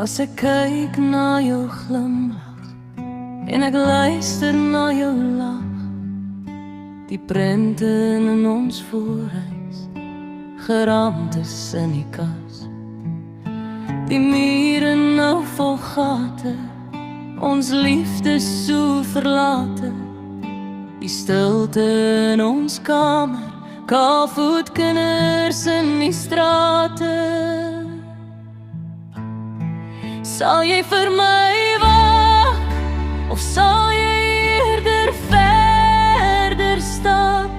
As ek kyk na jou glimlach en ek luister na jou lach, die prente in ons voorhuis, geraamtes in die kas, die mure nou vol gate, ons liefde so verlate, die stilte in ons kamer, kaalvoet kinders in die strate. Sal jy vir my wag, of sal jy eerder verder stap?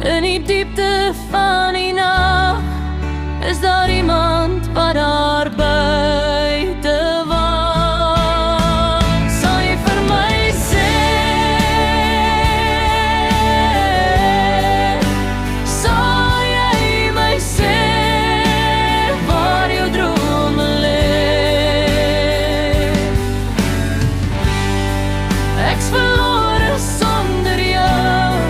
In die diepte van die nag, is daar iemand wat daar buite wag. Sal jy vir my sê, sal jy my sê, ek's verlore sonder jou.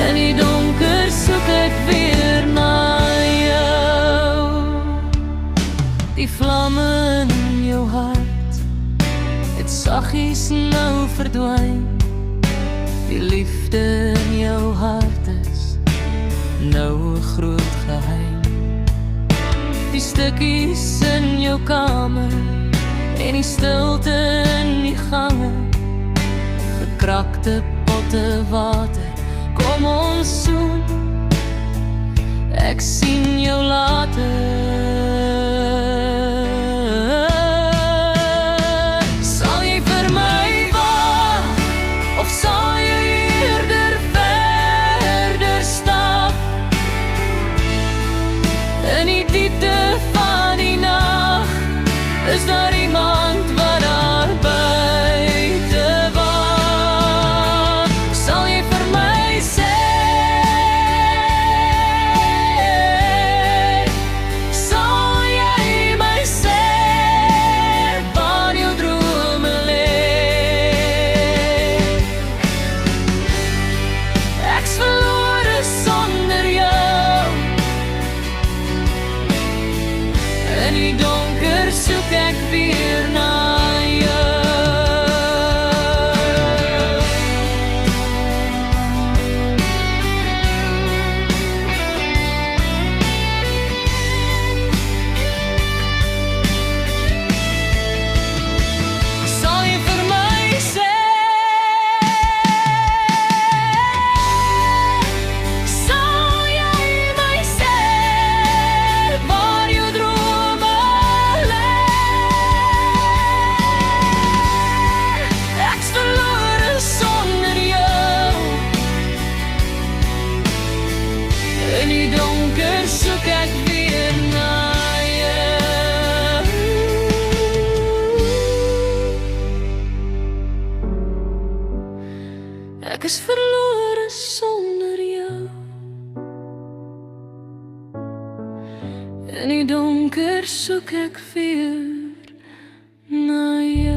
In die donker soek ek weer na jou. Die vlamme in jou hart het saggies nou verdwyn. Die liefde in jou hart is nou 'n groot geheim. Die stukkies in jou kamer en die stilte in die gange, gekrakte potte water, kom ons soen, ek sien jou later. Sal jy vir my wag, of sal jy eerder verder stap? In die diepte van die nag, is daar iemand wat daar buite wag. Sal jy vir my sê, sal jy my sê, waar jou drome lê? Ek's verlore sonder jou. In die donker soek ek weer na jou. Sal jy vir my sê, sal jy my sê, waar jou drome lê? Ek's verlore sonder jou. In die donker soek ek weer na jou. Ek is verlore sonder jou. In die donker soek ek weer na jou.